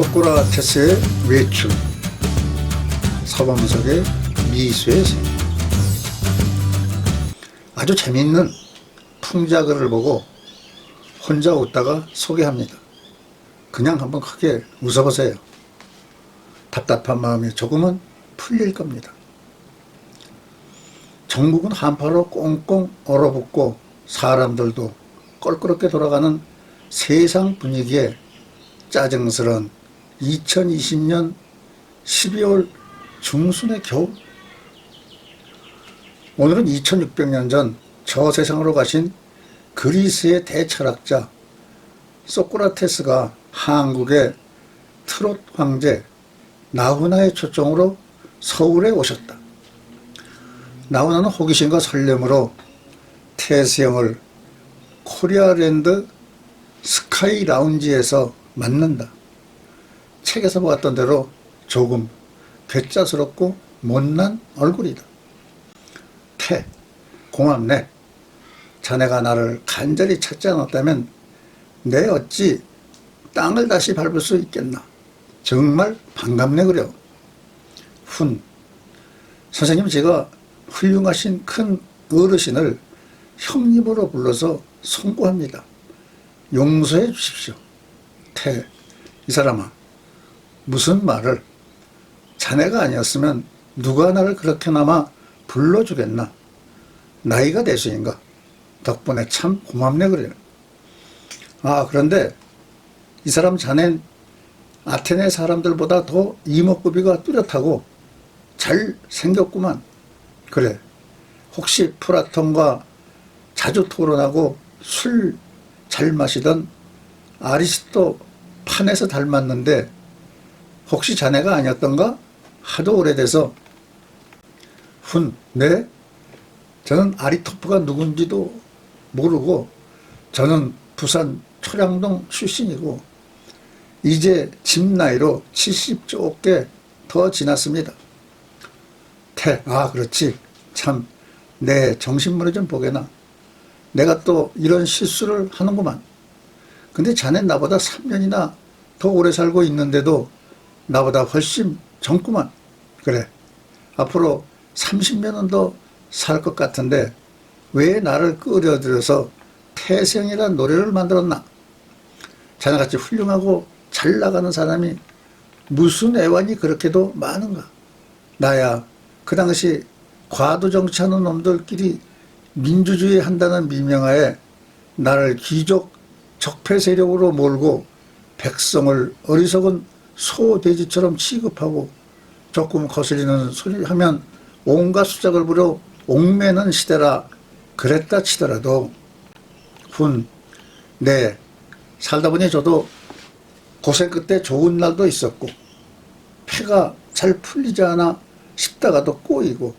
소크라테스의 외출, 서범석의 미수의 세. 아주 재미있는 풍자글을 보고 혼자 웃다가 소개합니다. 그냥 한번 크게 웃어보세요. 답답한 마음이 조금은 풀릴 겁니다. 전국은 한파로 꽁꽁 얼어붙고 사람들도 껄끄럽게 돌아가는 세상 분위기에 짜증스런 2020년 12월 중순의 겨울. 오늘은 2600년 전 저 세상으로 가신 그리스의 대철학자 소크라테스가 한국의 트롯 황제 나훈아의 초청으로 서울에 오셨다. 나훈아는 호기심과 설렘으로 태수형을 코리아랜드 스카이 라운지에서 만난다. 책에서 보았던 대로 조금 괴짜스럽고 못난 얼굴이다. 태, 고맙네. 자네가 나를 간절히 찾지 않았다면 내 어찌 땅을 다시 밟을 수 있겠나. 정말 반갑네 그려. 훈, 선생님, 제가 훌륭하신 큰 어르신을 형님으로 불러서 송구합니다. 용서해 주십시오. 태, 이 사람아, 무슨 말을. 자네가 아니었으면 누가 나를 그렇게나마 불러주겠나. 나이가 대수인가. 덕분에 참 고맙네 그래요. 아, 그런데 이 사람 자넨 아테네 사람들보다 더 이목구비가 뚜렷하고 잘 생겼구만. 그래, 혹시 플라톤과 자주 토론하고 술 잘 마시던 아리스토판에서 닮았는데 혹시 자네가 아니었던가? 하도 오래돼서. 훈, 네? 저는 아리토프가 누군지도 모르고 저는 부산 초량동 출신이고 이제 집 나이로 70 조금 더 지났습니다. 태, 아 그렇지. 참, 내 정신물을 좀 보게나. 내가 또 이런 실수를 하는구만. 근데 자넨 나보다 3년이나 더 오래 살고 있는데도 나보다 훨씬 젊구만. 그래, 앞으로 30년은 더 살 것 같은데 왜 나를 끌어들여서 태생이란 노래를 만들었나. 자네같이 훌륭하고 잘 나가는 사람이 무슨 애환이 그렇게도 많은가. 나야 그 당시 과도정치하는 놈들끼리 민주주의 한다는 미명하에 나를 귀족 적폐 세력으로 몰고 백성을 어리석은 소돼지처럼 취급하고 조금 거슬리는 소리를 하면 온갖 수작을 부려 옥매는 시대라 그랬다 치더라도. 훈, 네, 살다 보니 저도 고생 끝에 좋은 날도 있었고 폐가 잘 풀리지 않아 싶다가도 꼬이고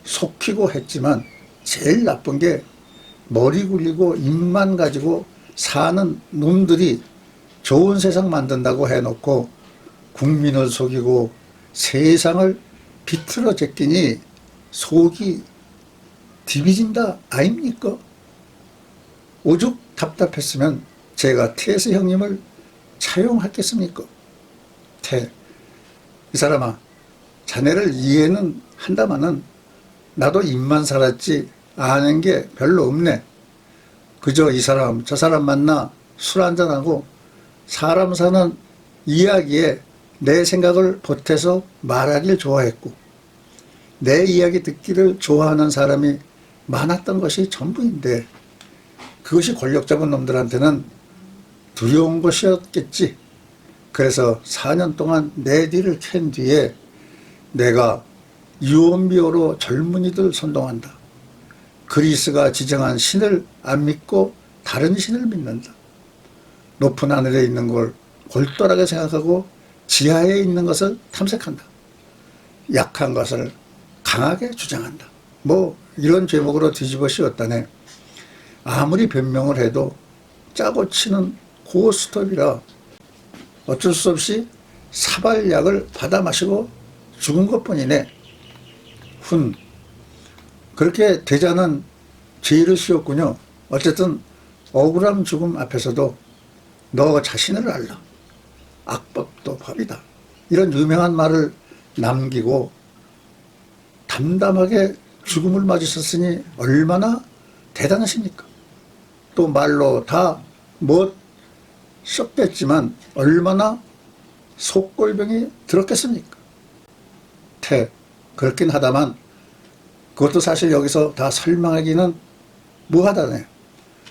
속히고 했지만 제일 나쁜 게 머리 굴리고 입만 가지고 사는 놈들이 좋은 세상 만든다고 해놓고 국민을 속이고 세상을 비틀어 제끼니 속이 디비진다 아닙니까? 오죽 답답했으면 제가 태수 형님을 차용했겠습니까? 태, 이 사람아, 자네를 이해는 한다마는 나도 입만 살았지 아는 게 별로 없네. 그저 이 사람 저 사람 만나 술 한잔하고 사람 사는 이야기에 내 생각을 보태서 말하길 좋아했고 내 이야기 듣기를 좋아하는 사람이 많았던 것이 전부인데 그것이 권력 잡은 놈들한테는 두려운 것이었겠지. 그래서 4년 동안 내 뒤를 캔 뒤에 내가 유언비어로 젊은이들 선동한다. 그리스가 지정한 신을 안 믿고 다른 신을 믿는다. 높은 하늘에 있는 걸 골똘하게 생각하고 지하에 있는 것을 탐색한다. 약한 것을 강하게 주장한다. 뭐 이런 제목으로 뒤집어 씌웠다네. 아무리 변명을 해도 짜고 치는 고스톱이라 어쩔 수 없이 사발약을 받아 마시고 죽은 것뿐이네. 훈, 그렇게 되자는 죄를 씌웠군요. 어쨌든 억울한 죽음 앞에서도 너 자신을 알라. 악법도 법이다. 이런 유명한 말을 남기고 담담하게 죽음을 맞으셨으니 얼마나 대단하십니까? 또 말로 다 못 썩겠지만 얼마나 속골병이 들었겠습니까? 그렇긴 하다만 그것도 사실 여기서 다 설명하기는 무하다네.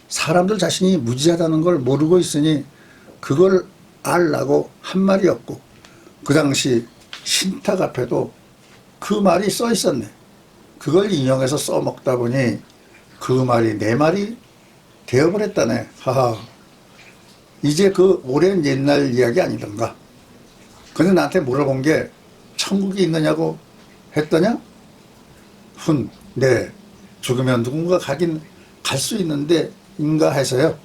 사람들 자신이 무지하다는 걸 모르고 있으니 그걸 알라고 한 말이 없고, 그 당시 신탁 앞에도 그 말이 써 있었네. 그걸 인용해서 써먹다 보니 그 말이 내 말이 되어버렸다네. 하하. 이제 그 오랜 옛날 이야기 아니던가. 근데 나한테 물어본 게 천국이 있느냐고 했더냐? 네. 죽으면 누군가 가긴 갈 수 있는데 인가 해서요.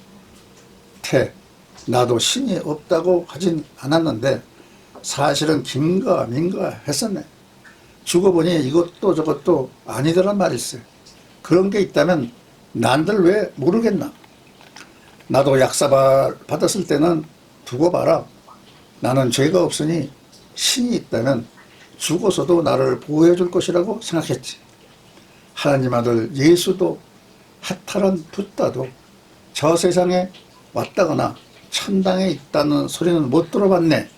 나도 신이 없다고 하진 않았는데 사실은 긴가민가 했었네. 죽어보니 이것도 저것도 아니더란 말일세. 그런 게 있다면 난들 왜 모르겠나? 나도 약사발 받았을 때는 두고 봐라. 나는 죄가 없으니 신이 있다면 죽어서도 나를 보호해 줄 것이라고 생각했지. 하나님 아들 예수도 해탈한 붓다도 저 세상에 왔다거나 천당에 있다는 소리는 못 들어봤네.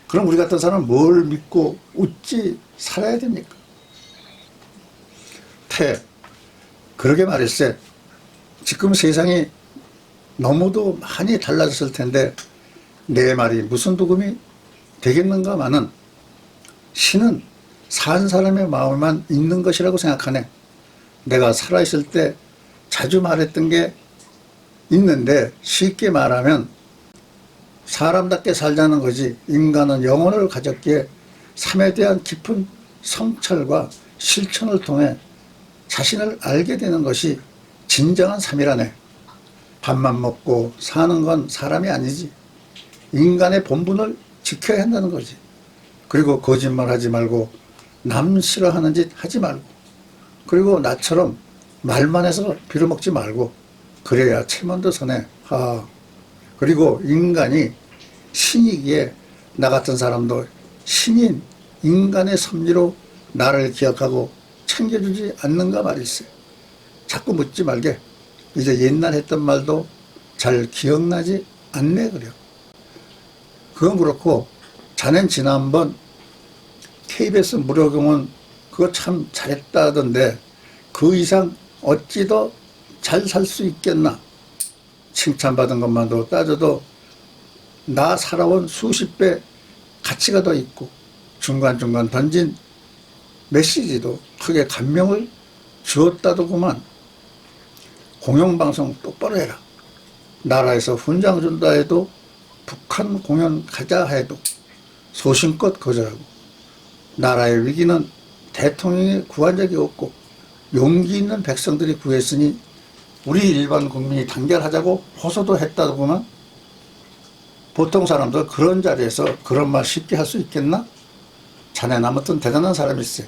그럼 우리 같은 사람은 뭘 믿고 어찌 살아야 됩니까? 그러게 말일세. 지금 세상이 너무도 많이 달라졌을 텐데 내 말이 무슨 도움이 되겠는가마는 신은 산 사람의 마음에만 있는 것이라고 생각하네. 내가 살아있을 때 자주 말했던 게 있는데 쉽게 말하면 사람답게 살자는 거지. 인간은 영혼을 가졌기에 삶에 대한 깊은 성찰과 실천을 통해 자신을 알게 되는 것이 진정한 삶이라네. 밥만 먹고 사는 건 사람이 아니지. 인간의 본분을 지켜야 한다는 거지. 그리고 거짓말하지 말고 남 싫어하는 짓 하지 말고, 그리고 나처럼 말만 해서 빌어먹지 말고, 그래야 체면도 서네. 그리고 인간이 신이기에 나 같은 사람도 신인 인간의 섭리로 나를 기억하고 챙겨주지 않는가 말일세. 자꾸 묻지 말게. 이제 옛날 했던 말도 잘 기억나지 않네 그려. 그건 그렇고 자넨 지난번 KBS 무료경은 그거 참 잘했다던데 그 이상 어찌 더 잘 살 수 있겠나. 칭찬받은 것만도 따져도 나 살아온 수십 배 가치가 더 있고 중간중간 던진 메시지도 크게 감명을 주었다더구만. 공영방송 똑바로 해라. 나라에서 훈장 준다 해도 북한 공연 가자 해도 소신껏 거절하고, 나라의 위기는 대통령이 구한 적이 없고 용기 있는 백성들이 구했으니 우리 일반 국민이 단결하자고 호소도 했다더구만. 보통 사람도 그런 자리에서 그런 말 쉽게 할 수 있겠나? 자네는 아무튼 대단한 사람일세.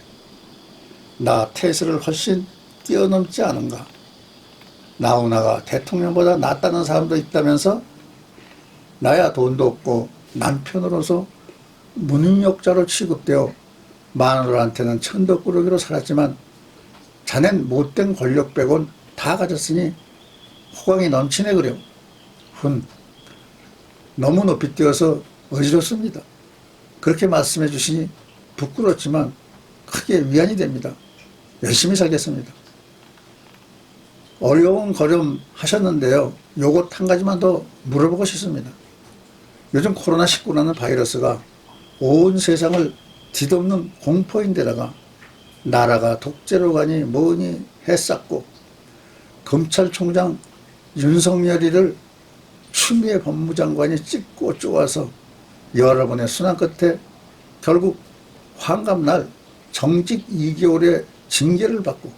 나 태세를 훨씬 뛰어넘지 않은가. 나훈아가 대통령보다 낫다는 사람도 있다면서? 나야 돈도 없고 남편으로서 무능력자로 취급되어 마누라한테는 천덕꾸러기로 살았지만 자넨 못된 권력 빼곤 다 가졌으니 호강이 넘치네 그려. 너무 높이 뛰어서 어지럽습니다. 그렇게 말씀해 주시니 부끄럽지만 크게 위안이 됩니다. 열심히 살겠습니다. 어려운 걸음 하셨는데요. 요것 한 가지만 더 물어보고 싶습니다. 요즘 코로나19라는 바이러스가 온 세상을 뒤덮는 공포인데다가 나라가 독재로 가니 뭐니 해쌌고 검찰총장 윤석열이를 추미애 법무장관이 찍고 쪼아서 여러 번의 순환 끝에 결국 환갑날 정직 2개월의 징계를 받고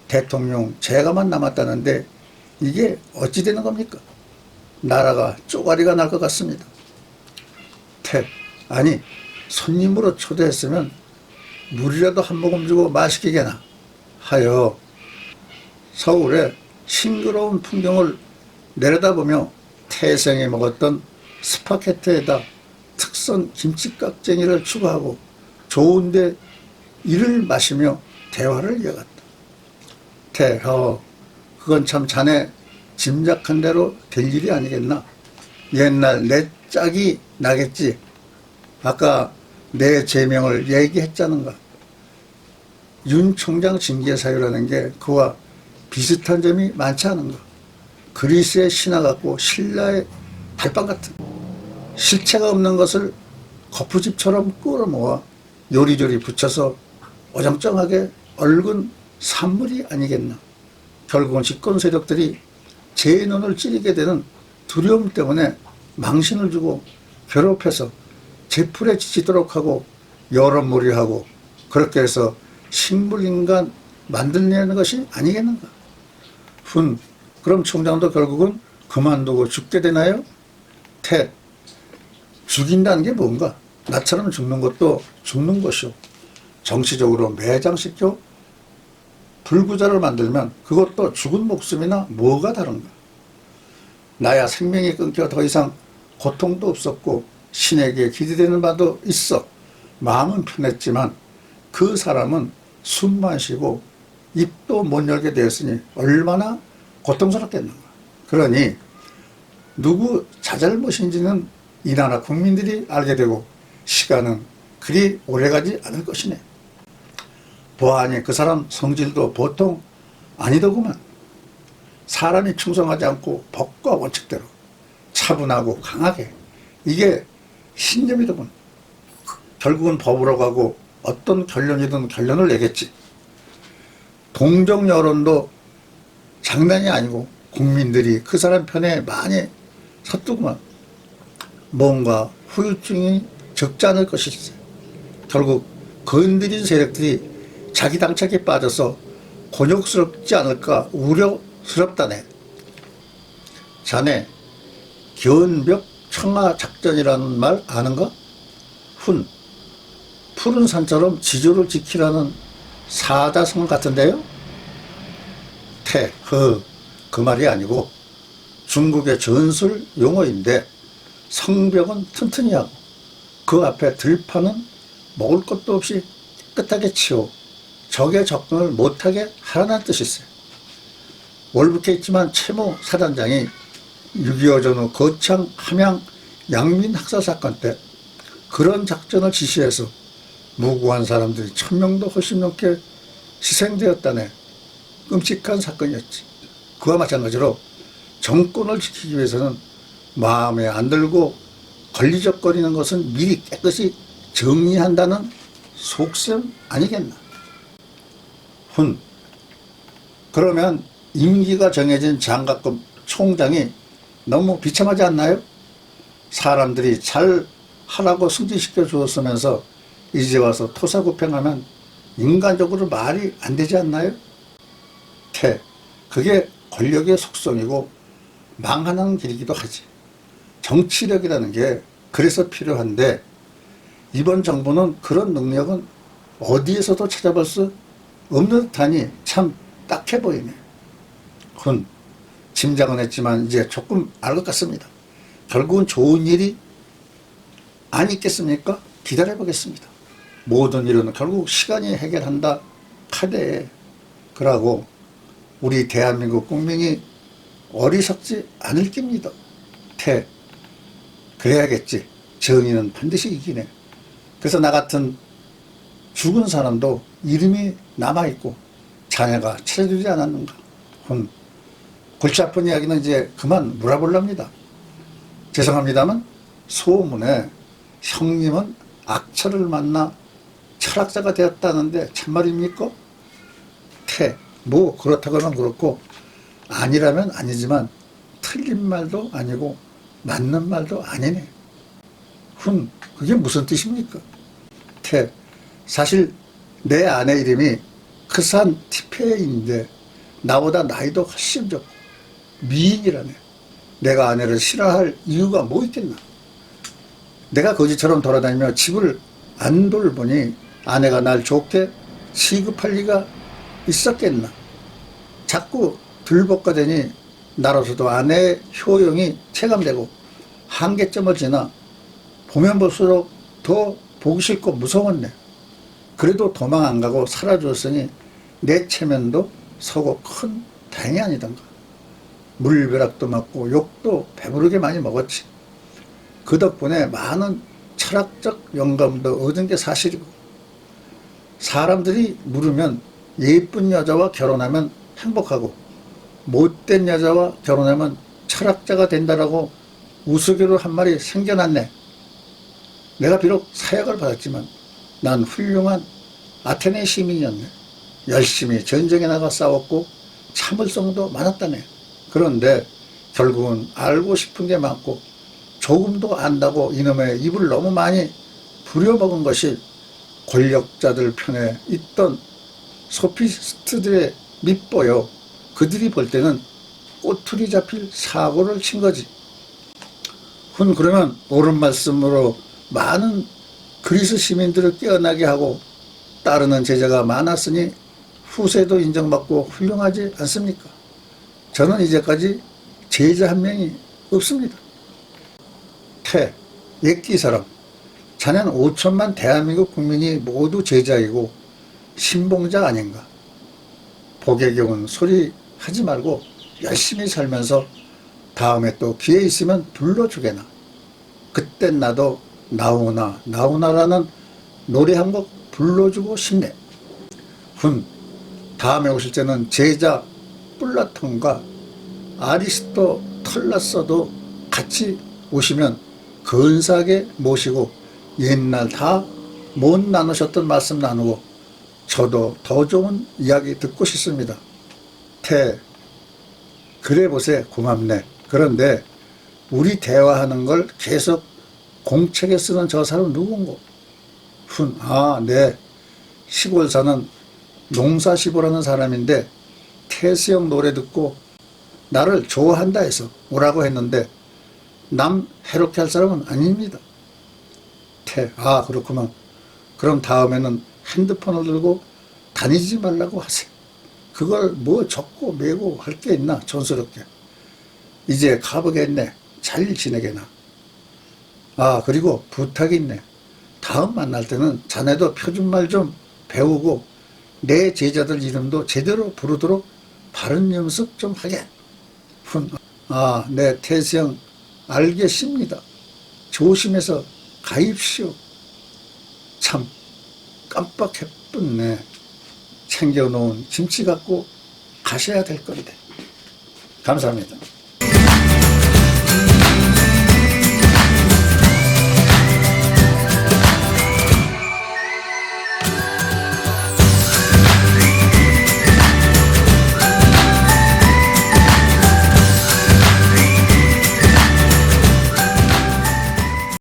대통령 재가만 남았다는데 이게 어찌 되는 겁니까? 나라가 쪼가리가 날 것 같습니다. 아니 손님으로 초대했으면 물이라도 한 모금 주고 마시기게나 하여 서울의 싱그러운 풍경을 내려다보며 태생에 먹었던 스파게티에다 특선 김치깍쟁이를 추가하고 좋은데 이를 마시며 대화를 이어갔다. 그건 참 자네 짐작한 대로 될 일이 아니겠나. 옛날 내 짝이 나겠지. 아까 내 제명을 얘기했자는가. 윤 총장 징계 사유라는 게 그와 비슷한 점이 많지 않은가. 그리스의 신화 같고 신라의 달빵 같은 실체가 없는 것을 거푸집처럼 끌어모아 요리조리 붙여서 어정쩡하게 얽은 산물이 아니겠나. 결국은 집권 세력들이 제 눈을 찌르게 되는 두려움 때문에 망신을 주고 괴롭혀서 제풀에 지치도록 하고 여론몰이하고 그렇게 해서 식물인간 만들려는 것이 아니겠는가. 그럼 총장도 결국은 그만두고 죽게 되나요? 죽인다는 게 뭔가? 나처럼 죽는 것도 죽는 것이오. 정치적으로 매장시켜 불구자를 만들면 그것도 죽은 목숨이나 뭐가 다른가? 나야 생명이 끊겨 더 이상 고통도 없었고 신에게 기대되는 바도 있어 마음은 편했지만 그 사람은 숨만 쉬고 입도 못 열게 되었으니 얼마나 고통스럽겠는가. 그러니 누구 자잘못인지는 이 나라 국민들이 알게 되고 시간은 그리 오래가지 않을 것이네. 보아하니 그 사람 성질도 보통 아니더구만. 사람이 충성하지 않고 법과 원칙대로 차분하고 강하게, 이게 신념이더군. 결국은 법으로 가고 어떤 결론이든 결론을 내겠지. 동정 여론도 장난이 아니고 국민들이 그 사람 편에 많이 섰더구만. 뭔가 후유증이 적지 않을 것일세. 결국 건드린 세력들이 자기 당착에 빠져서 곤욕스럽지 않을까 우려스럽다네. 자네 견벽 청하 작전이라는 말 아는가? 푸른 산처럼 지조를 지키라는 사자성 같은데요? 그 말이 아니고 중국의 전술 용어인데 성벽은 튼튼히 하고 그 앞에 들판은 먹을 것도 없이 깨끗하게 치워 적의 접근을 못하게 하라는 뜻이었어요. 월북해 있지만 최모 사단장이 6.25 전후 거창 함양 양민 학살 사건 때 그런 작전을 지시해서 무고한 사람들이 1000명도 훨씬 넘게 희생되었다네. 끔찍한 사건이었지. 그와 마찬가지로 정권을 지키기 위해서는 마음에 안 들고 걸리적거리는 것은 미리 깨끗이 정리한다는 속셈 아니겠나. 그러면 임기가 정해진 장갑급 총장이 너무 비참하지 않나요? 사람들이 잘 하라고 승진시켜 주었으면서 이제 와서 토사구팽하면 인간적으로 말이 안 되지 않나요? 그게 권력의 속성이고 망하는 길이기도 하지. 정치력이라는 게 그래서 필요한데 이번 정부는 그런 능력은 어디에서도 찾아볼 수 없는 듯하니 참 딱해 보이네. 짐작은 했지만 이제 조금 알 것 같습니다. 결국은 좋은 일이 아니겠습니까? 기다려 보겠습니다. 모든 일은 결국 시간이 해결한다 카대에. 그러고 우리 대한민국 국민이 어리석지 않을 깁니다. 그래야겠지. 정의는 반드시 이기네. 그래서 나 같은 죽은 사람도 이름이 남아있고 자네가 찾아주지 않았는가. 골치 아픈 이야기는 이제 그만 물어보렵니다. 죄송합니다만 소문에 형님은 악처를 만나 철학자가 되었다는데 참말입니까? 뭐 그렇다고는 그렇고 아니라면 아니지만 틀린 말도 아니고 맞는 말도 아니네. 그게 무슨 뜻입니까? 사실 내 아내 이름이 크산 티페인데 나보다 나이도 훨씬 적고 미인이라네. 내가 아내를 싫어할 이유가 뭐 있겠나. 내가 거지처럼 돌아다니며 집을 안 돌보니 아내가 날 좋게 취급할 리가 있었겠나. 자꾸 들볶아대니 나로서도 아내의 효용이 체감되고 한계점을 지나 보면 볼수록 더 보기 싫고 무서웠네. 그래도 도망 안 가고 살아줬으니 내 체면도 서고 큰 다행이 아니던가. 물벼락도 맞고 욕도 배부르게 많이 먹었지. 그 덕분에 많은 철학적 영감도 얻은 게 사실이고, 사람들이 물으면 예쁜 여자와 결혼하면 행복하고 못된 여자와 결혼하면 철학자가 된다라고 우스개로 한 말이 생겨났네. 내가 비록 사약을 받았지만 난 훌륭한 아테네 시민이었네. 열심히 전쟁에 나가 싸웠고 참을성도 많았다네. 그런데 결국은 알고 싶은 게 많고 조금도 안다고 이놈의 입을 너무 많이 부려먹은 것이 권력자들 편에 있던 소피스트들의 밑보여 그들이 볼 때는 꼬투리 잡힐 사고를 친 거지. 그러면 옳은 말씀으로 많은 그리스 시민들을 깨어나게 하고 따르는 제자가 많았으니 후세도 인정받고 훌륭하지 않습니까? 저는 이제까지 제자 한 명이 없습니다. 옛기 사람, 자넨 5천만 대한민국 국민이 모두 제자이고 신봉자 아닌가? 복의 경은 소리 하지 말고 열심히 살면서 다음에 또 기회 있으면 불러주게나. 그땐 나도 나오나 나오나라는 노래 한 곡 불러주고 싶네. 다음에 오실 때는 제자 플라톤과 아리스토텔레스도 같이 오시면 근사하게 모시고 옛날 다 못 나누셨던 말씀 나누고 저도 더 좋은 이야기 듣고 싶습니다. 그래 보세 고맙네. 그런데 우리 대화하는 걸 계속 공책에 쓰는 저 사람 누군고? 네. 시골 사는 농사시보라는 사람인데 태수형 노래 듣고 나를 좋아한다 해서 오라고 했는데 남 해롭게 할 사람은 아닙니다. 그렇구만. 그럼 다음에는 핸드폰을 들고 다니지 말라고 하세요. 그걸 뭐 적고 메고 할 게 있나 촌스럽게. 이제 가보겠네. 잘 지내게나. 그리고 부탁이 있네. 다음 만날 때는 자네도 표준말 좀 배우고 내 제자들 이름도 제대로 부르도록 발음 연습 좀 하게. 네, 태수형 알겠습니다. 조심해서 가입시오. 참 깜빡했뿐네. 챙겨놓은 김치 갖고 가셔야 될 건데. 감사합니다.